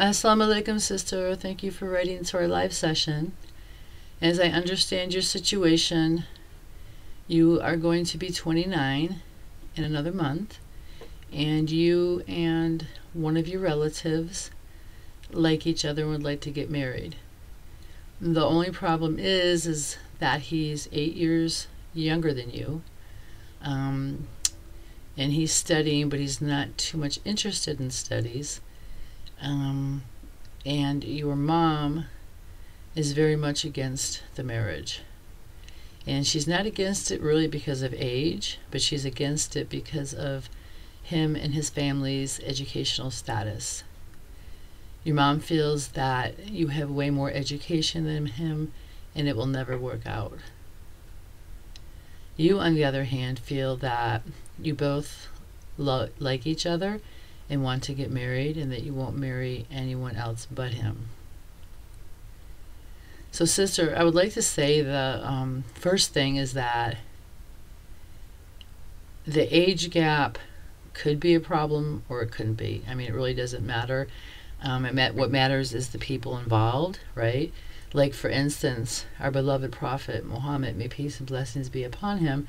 Assalmualikm, sister. Thank you for writing to our live session. As I understand your situation, you are going to be 29 in another month, and you and one of your relatives like each other and would like to get married. The only problem is that he's 8 years younger than you, and he's studying, but he's not too much interested in studies. And your mom is very much against the marriage. And she's not against it really because of age, but she's against it because of him and his family's educational status. Your mom feels that you have way more education than him, and it will never work out. You, on the other hand, feel that you both like each other and want to get married, and that you won't marry anyone else but him. So, sister, I would like to say the first thing is that the age gap could be a problem or it couldn't be. I mean, it really doesn't matter. What matters is the people involved, right? Like, for instance, our beloved prophet Muhammad, may peace and blessings be upon him,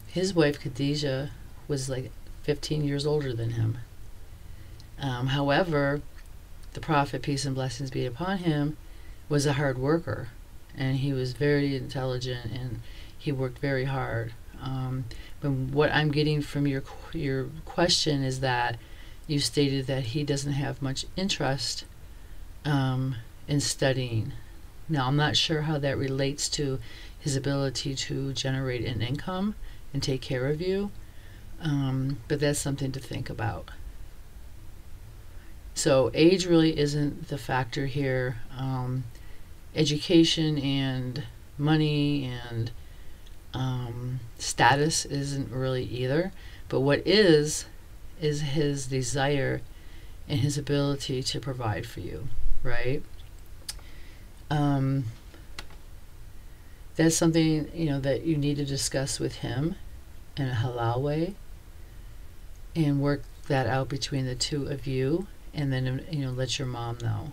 his wife Khadijah was like 15 years older than him. However, the prophet, peace and blessings be upon him, was a hard worker, and he was very intelligent, and he worked very hard. But what I'm getting from your question is that you stated that he doesn't have much interest in studying. Now, I'm not sure how that relates to his ability to generate an income and take care of you, but that's something to think about. So age really isn't the factor here. Education and money and status isn't really either. But what is his desire and his ability to provide for you, right? That's something, that you need to discuss with him in a halal way and work that out between the two of you, and then, let your mom know.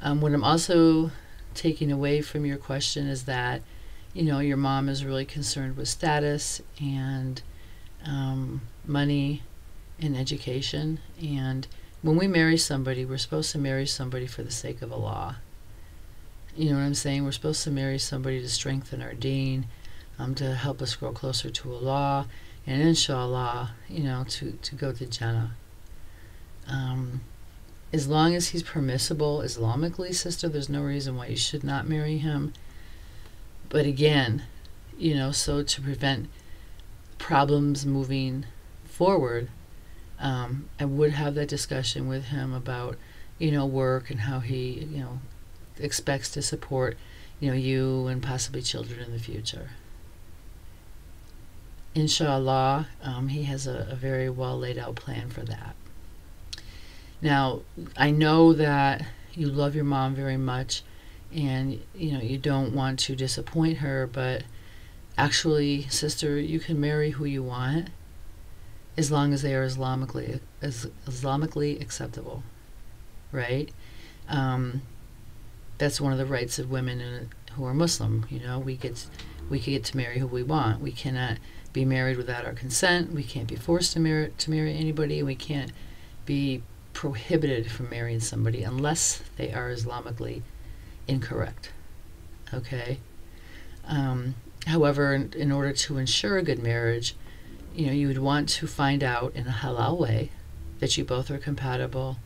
What I'm also taking away from your question is that, your mom is really concerned with status and money and education. And when we marry somebody, we're supposed to marry somebody for the sake of Allah. You know what I'm saying? We're supposed to marry somebody to strengthen our deen, to help us grow closer to Allah, and inshallah, to go to Jannah. As long as he's permissible Islamically, sister, there's no reason why you should not marry him. But again, so to prevent problems moving forward, I would have that discussion with him about, work and how he, expects to support, you and possibly children in the future. Inshallah, he has a very well laid out plan for that. Now, I know that you love your mom very much, and you don't want to disappoint her, but actually, sister, you can marry who you want as long as they are Islamically acceptable, right? That's one of the rights of women who are Muslim. We can get to marry who we want. We cannot be married without our consent. We can't be forced to marry anybody. We can't be prohibited from marrying somebody unless they are Islamically incorrect. Okay? However, in order to ensure a good marriage, you would want to find out in a halal way that you both are compatible,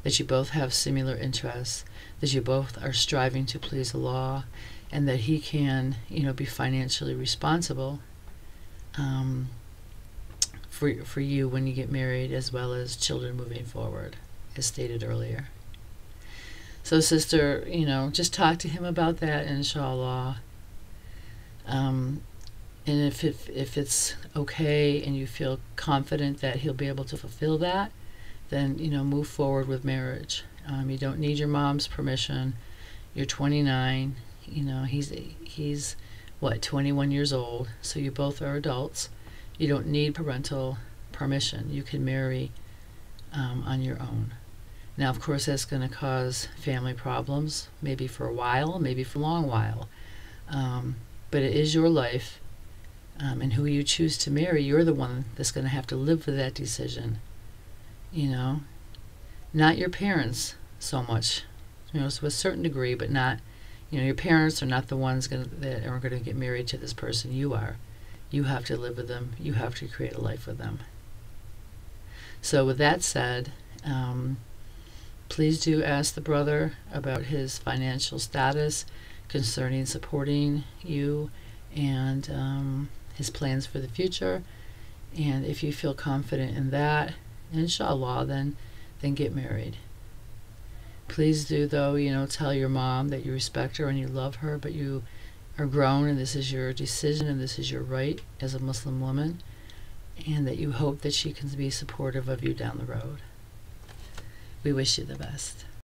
that you both have similar interests, that you both are striving to please Allah, and that he can, be financially responsible for you when you get married, as well as children moving forward, as stated earlier. So, sister, just talk to him about that, inshallah. And if it's okay and you feel confident that he'll be able to fulfill that, then, move forward with marriage. You don't need your mom's permission. You're 29. He's 21 years old, so you both are adults. You don't need parental permission. You can marry on your own. Now, of course, that's going to cause family problems, maybe for a while, maybe for a long while. But it is your life, and who you choose to marry, you're the one that's going to have to live with that decision. You know, not your parents so much, you know, to a certain degree, but not, you know, your parents are not the ones that are going to get married to this person. You are. You have to live with them. You have to create a life with them. So with that said, please do ask the brother about his financial status concerning supporting you and his plans for the future. And if you feel confident in that, inshallah, then get married. Please do, though, you know, tell your mom that you respect her and you love her, but you are grown and this is your decision and this is your right as a Muslim woman, and that you hope that she can be supportive of you down the road. We wish you the best.